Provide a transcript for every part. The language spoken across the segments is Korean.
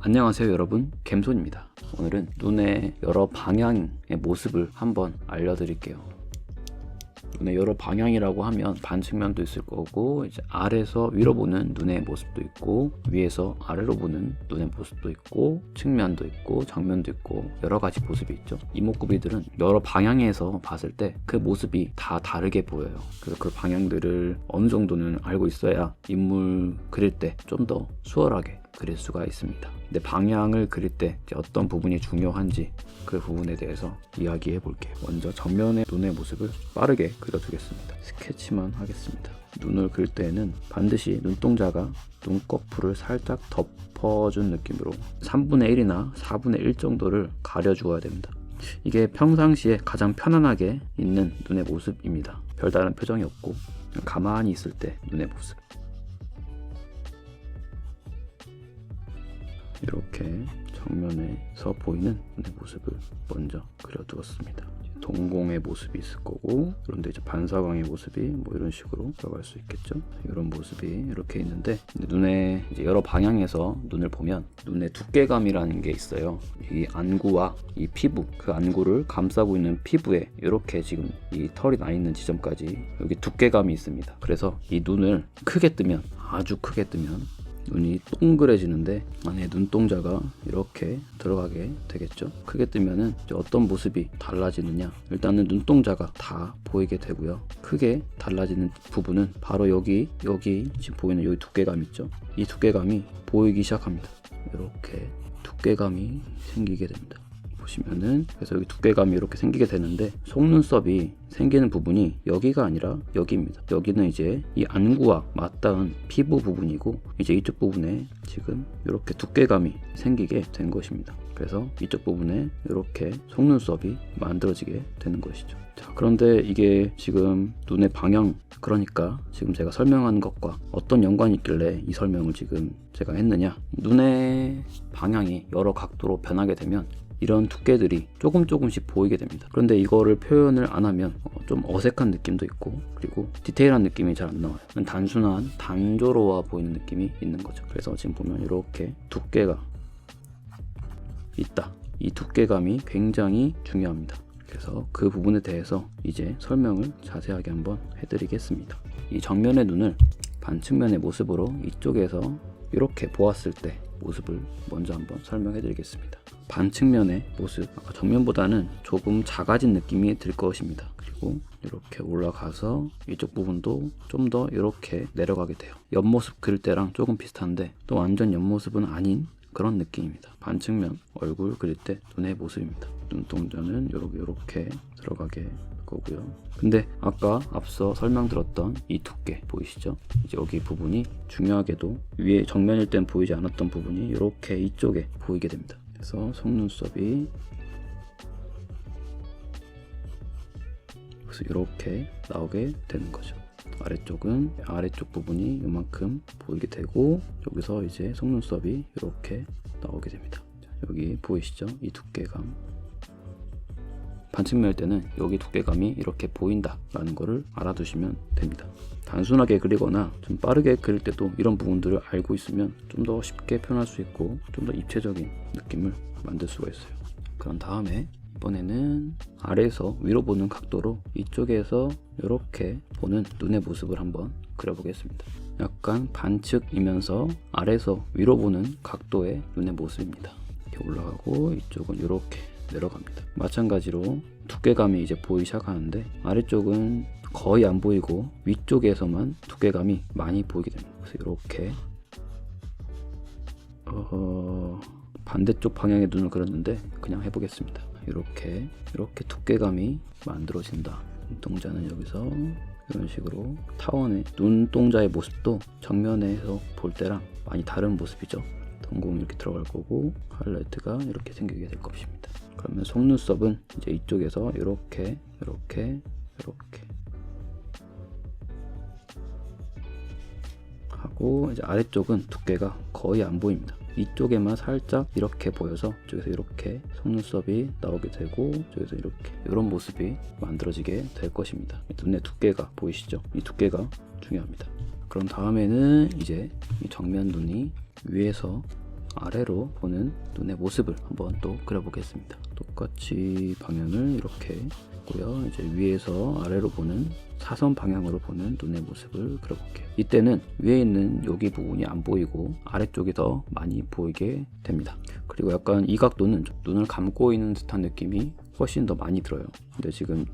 안녕하세요 여러분, 갬손입니다. 오늘은 눈의 여러 방향의 모습을 한번 알려드릴게요. 눈의 여러 방향이라고 하면 반측면도 있을 거고, 이제 아래에서 위로 보는 눈의 모습도 있고, 위에서 아래로 보는 눈의 모습도 있고, 측면도 있고, 정면도 있고, 여러 가지 모습이 있죠. 이목구비들은 여러 방향에서 봤을 때 그 모습이 다 다르게 보여요. 그래서 그 방향들을 어느 정도는 알고 있어야 인물 그릴 때 좀 더 수월하게 그릴 수가 있습니다. 근데 방향을 그릴 때 어떤 부분이 중요한지 그 부분에 대해서 이야기해 볼게요. 먼저 정면의 눈의 모습을 빠르게 그려주겠습니다. 스케치만 하겠습니다. 눈을 그릴 때에는 반드시 눈동자가 눈꺼풀을 살짝 덮어준 느낌으로 3분의 1이나 4분의 1 정도를 가려주어야 됩니다. 이게 평상시에 가장 편안하게 있는 눈의 모습입니다. 별다른 표정이 없고 가만히 있을 때 눈의 모습. 이렇게 정면에서 보이는 눈의 모습을 먼저 그려두었습니다. 동공의 모습이 있을 거고, 그런데 이제 반사광의 모습이 뭐 이런 식으로 들어갈 수 있겠죠. 이런 모습이 이렇게 있는데, 눈의 이제 여러 방향에서 눈을 보면 눈의 두께감이라는 게 있어요. 이 안구와 이 피부, 그 안구를 감싸고 있는 피부에 이렇게 지금 이 털이 나 있는 지점까지 여기 두께감이 있습니다. 그래서 이 눈을 크게 뜨면, 아주 크게 뜨면 눈이 동그래지는데 안에 눈동자가 이렇게 들어가게 되겠죠. 크게 뜨면은 이제 어떤 모습이 달라지느냐, 일단은 눈동자가 다 보이게 되고요. 크게 달라지는 부분은 바로 여기 지금 보이는 여기 두께감 있죠. 이 두께감이 보이기 시작합니다. 이렇게 두께감이 생기게 됩니다. 보시면은, 그래서 여기 두께감이 이렇게 생기게 되는데, 속눈썹이 생기는 부분이 여기가 아니라 여기입니다. 여기는 이제 이 안구와 맞닿은 피부 부분이고, 이제 이쪽 부분에 지금 이렇게 두께감이 생기게 된 것입니다. 그래서 이쪽 부분에 이렇게 속눈썹이 만들어지게 되는 것이죠. 자, 그런데 이게 지금 눈의 방향, 그러니까 지금 제가 설명하는 것과 어떤 연관이 있길래 이 설명을 지금 제가 했느냐, 눈의 방향이 여러 각도로 변하게 되면 이런 두께들이 조금씩 보이게 됩니다. 그런데 이거를 표현을 안 하면 좀 어색한 느낌도 있고, 그리고 디테일한 느낌이 잘 안 나와요. 단순한 단조로워 보이는 느낌이 있는 거죠. 그래서 지금 보면 이렇게 두께가 있다. 이 두께감이 굉장히 중요합니다. 그래서 그 부분에 대해서 이제 설명을 자세하게 한번 해드리겠습니다. 이 정면의 눈을 반측면의 모습으로 이쪽에서 이렇게 보았을 때 모습을 먼저 한번 설명해 드리겠습니다. 반측면의 모습, 아까 정면보다는 조금 작아진 느낌이 들 것입니다. 그리고 이렇게 올라가서 이쪽 부분도 좀 더 이렇게 내려가게 돼요. 옆모습 그릴 때랑 조금 비슷한데 또 완전 옆모습은 아닌 그런 느낌입니다. 반측면 얼굴 그릴 때 눈의 모습입니다. 눈동자는 이렇게 들어가게 거고요. 근데 아까 앞서 설명드렸던 이 두께 보이시죠? 이제 여기 부분이 중요하게도 위에 정면일 땐 보이지 않았던 부분이 이렇게 이쪽에 보이게 됩니다. 그래서 속눈썹이 그래서 이렇게 나오게 되는 거죠. 아래쪽은 아래쪽 부분이 이만큼 보이게 되고, 여기서 이제 속눈썹이 이렇게 나오게 됩니다. 여기 보이시죠? 이 두께감. 반측면일 때는 여기 두께감이 이렇게 보인다라는 거를 알아두시면 됩니다. 단순하게 그리거나 좀 빠르게 그릴 때도 이런 부분들을 알고 있으면 좀 더 쉽게 표현할 수 있고 좀 더 입체적인 느낌을 만들 수가 있어요. 그런 다음에 이번에는 아래에서 위로 보는 각도로 이쪽에서 이렇게 보는 눈의 모습을 한번 그려보겠습니다. 약간 반측이면서 아래에서 위로 보는 각도의 눈의 모습입니다. 이렇게 올라가고 이쪽은 이렇게 내려갑니다. 마찬가지로 두께감이 이제 보이기 시작하는데, 아래쪽은 거의 안 보이고 위쪽에서만 두께감이 많이 보이게 됩니다. 그래서 이렇게 반대쪽 방향의 눈을 그렸는데 그냥 해보겠습니다. 이렇게 두께감이 만들어진다. 눈동자는 여기서 이런 식으로 타원의 눈동자의 모습도 정면에서 볼 때랑 많이 다른 모습이죠. 동공이 이렇게 들어갈 거고 하이라이트가 이렇게 생기게 될 것입니다. 그러면 속눈썹은 이제 이쪽에서 이렇게 하고, 이제 아래쪽은 두께가 거의 안 보입니다. 이쪽에만 살짝 이렇게 보여서 이쪽에서 이렇게 속눈썹이 나오게 되고, 이쪽에서 이렇게 이런 모습이 만들어지게 될 것입니다. 눈의 두께가 보이시죠? 이 두께가 중요합니다. 그럼 다음에는 이제 이 정면 눈이 위에서 아래로 보는 눈의 모습을 한번 또 그려보겠습니다. 똑같이 방향을 이렇게 했고요. 이제 위에서 아래로 보는 사선 방향으로 보는 눈의 모습을 그려볼게요. 이때는 위에 있는 여기 부분이 안 보이고 아래쪽이 더 많이 보이게 됩니다. 그리고 약간 이 각도는 눈을 감고 있는 듯한 느낌이 훨씬 더 많이 들어요. 근데 지금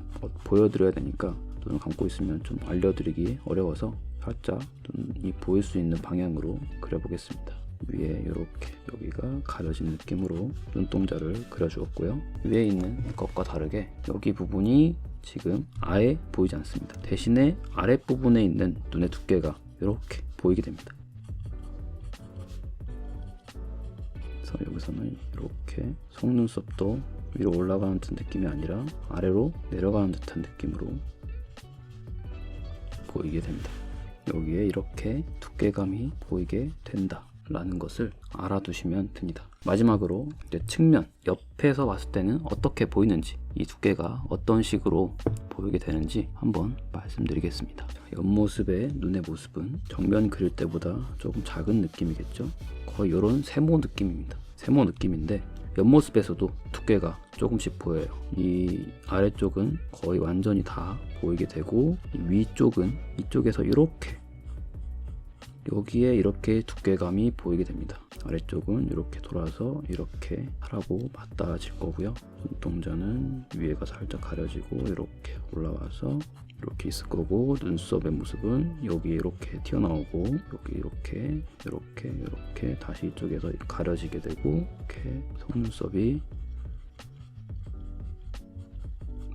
보여드려야 되니까 눈을 감고 있으면 좀 알려드리기 어려워서 살짝 눈이 보일 수 있는 방향으로 그려보겠습니다. 위에 이렇게 여기가 가려진 느낌으로 눈동자를 그려주었고요. 위에 있는 것과 다르게 여기 부분이 지금 아예 보이지 않습니다. 대신에 아랫부분에 있는 눈의 두께가 이렇게 보이게 됩니다. 그래서 여기서는 이렇게 속눈썹도 위로 올라가는 듯한 느낌이 아니라 아래로 내려가는 듯한 느낌으로 보이게 됩니다. 여기에 이렇게 두께감이 보이게 된다 라는 것을 알아두시면 됩니다. 마지막으로 이제 측면, 옆에서 봤을 때는 어떻게 보이는지, 이 두께가 어떤 식으로 보이게 되는지 한번 말씀드리겠습니다. 옆모습의 눈의 모습은 정면 그릴 때보다 조금 작은 느낌이겠죠. 거의 이런 세모 느낌입니다. 세모 느낌인데 옆모습에서도 두께가 조금씩 보여요. 이 아래쪽은 거의 완전히 다 보이게 되고, 이 위쪽은 이쪽에서 이렇게 여기에 이렇게 두께감이 보이게 됩니다. 아래쪽은 이렇게 돌아서 이렇게 하라고 맞닿아질 거고요. 눈동자는 위에가 살짝 가려지고 이렇게 올라와서 이렇게 있을 거고, 눈썹의 모습은 여기 이렇게 튀어나오고 여기 이렇게 다시 이쪽에서 가려지게 되고, 이렇게 속눈썹이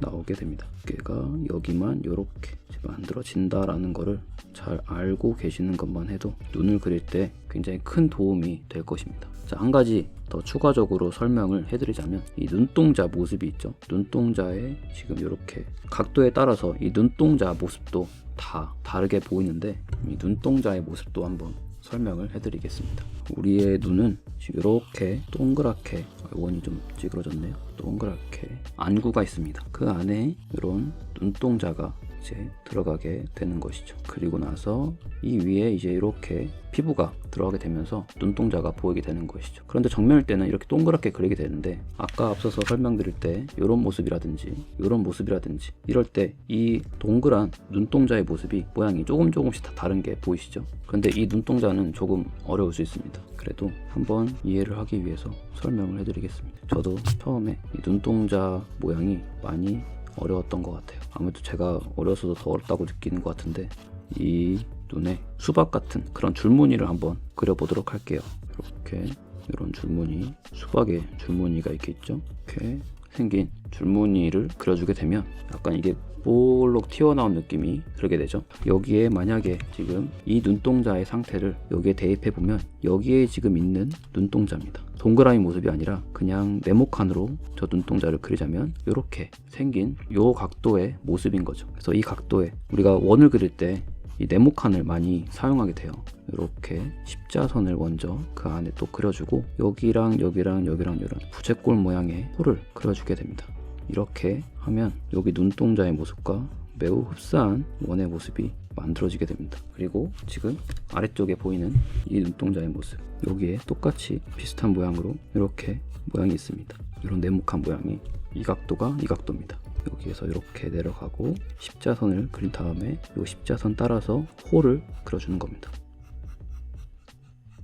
나오게 됩니다. 두께가 여기만 이렇게 만들어진다라는 거를 잘 알고 계시는 것만 해도 눈을 그릴 때 굉장히 큰 도움이 될 것입니다. 자, 한 가지 더 추가적으로 설명을 해드리자면, 이 눈동자 모습이 있죠. 눈동자의 지금 이렇게 각도에 따라서 이 눈동자 모습도 다 다르게 보이는데, 이 눈동자의 모습도 한번 설명을 해드리겠습니다. 우리의 눈은 지금 이렇게 동그랗게, 원이 좀 찌그러졌네요. 동그랗게 안구가 있습니다. 그 안에 이런 눈동자가 이제 들어가게 되는 것이죠. 그리고 나서 이 위에 이제 이렇게 피부가 들어가게 되면서 눈동자가 보이게 되는 것이죠. 그런데 정면일 때는 이렇게 동그랗게 그리게 되는데, 아까 앞서서 설명드릴 때 이런 모습이라든지 이런 모습이라든지 이럴 때 이 동그란 눈동자의 모습이 모양이 조금씩 다 다른 게 보이시죠? 그런데 이 눈동자는 조금 어려울 수 있습니다. 그래도 한번 이해를 하기 위해서 설명을 해드리겠습니다. 저도 처음에 이 눈동자 모양이 많이 어려웠던 것 같아요. 아무래도 제가 어려서도 더 어렵다고 느끼는 것 같은데, 이 눈에 수박 같은 그런 줄무늬를 한번 그려보도록 할게요. 이렇게 이런 줄무늬, 수박의 줄무늬가 이렇게 있죠. 이렇게 생긴 줄무늬를 그려주게 되면 약간 이게 볼록 튀어나온 느낌이 들게 되죠. 여기에 만약에 지금 이 눈동자의 상태를 여기에 대입해 보면, 여기에 지금 있는 눈동자입니다. 동그라미 모습이 아니라 그냥 네모칸으로 저 눈동자를 그리자면 이렇게 생긴 요 각도의 모습인 거죠. 그래서 이 각도에 우리가 원을 그릴 때 이 네모칸을 많이 사용하게 돼요. 이렇게 십자선을 먼저 그 안에 또 그려주고, 여기랑 이런 부채꼴 모양의 홀을 그려주게 됩니다. 이렇게 하면 여기 눈동자의 모습과 매우 흡사한 원의 모습이 만들어지게 됩니다. 그리고 지금 아래쪽에 보이는 이 눈동자의 모습, 여기에 똑같이 비슷한 모양으로 이렇게 모양이 있습니다. 이런 네모칸 모양이 이 각도가 이 각도입니다. 여기에서 이렇게 내려가고 십자선을 그린 다음에 이 십자선 따라서 홀을 그려주는 겁니다.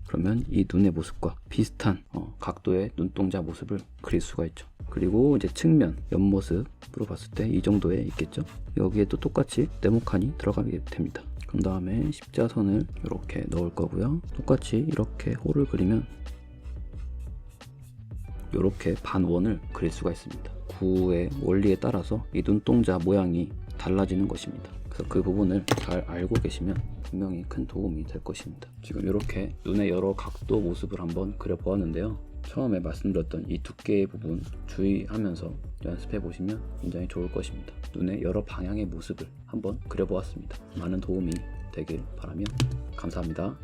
그러면 이 눈의 모습과 비슷한 각도의 눈동자 모습을 그릴 수가 있죠. 그리고 이제 측면, 옆모습으로 봤을 때 이 정도에 있겠죠. 여기에도 똑같이 네모칸이 들어가게 됩니다. 그 다음에 십자선을 이렇게 넣을 거고요. 똑같이 이렇게 홀을 그리면 이렇게 반원을 그릴 수가 있습니다. 구의 원리에 따라서 이 눈동자 모양이 달라지는 것입니다. 그래서 그 부분을 잘 알고 계시면 분명히 큰 도움이 될 것입니다. 지금 이렇게 눈의 여러 각도 모습을 한번 그려보았는데요. 처음에 말씀드렸던 이 두께의 부분 주의하면서 연습해 보시면 굉장히 좋을 것입니다. 눈의 여러 방향의 모습을 한번 그려보았습니다. 많은 도움이 되길 바라며 감사합니다.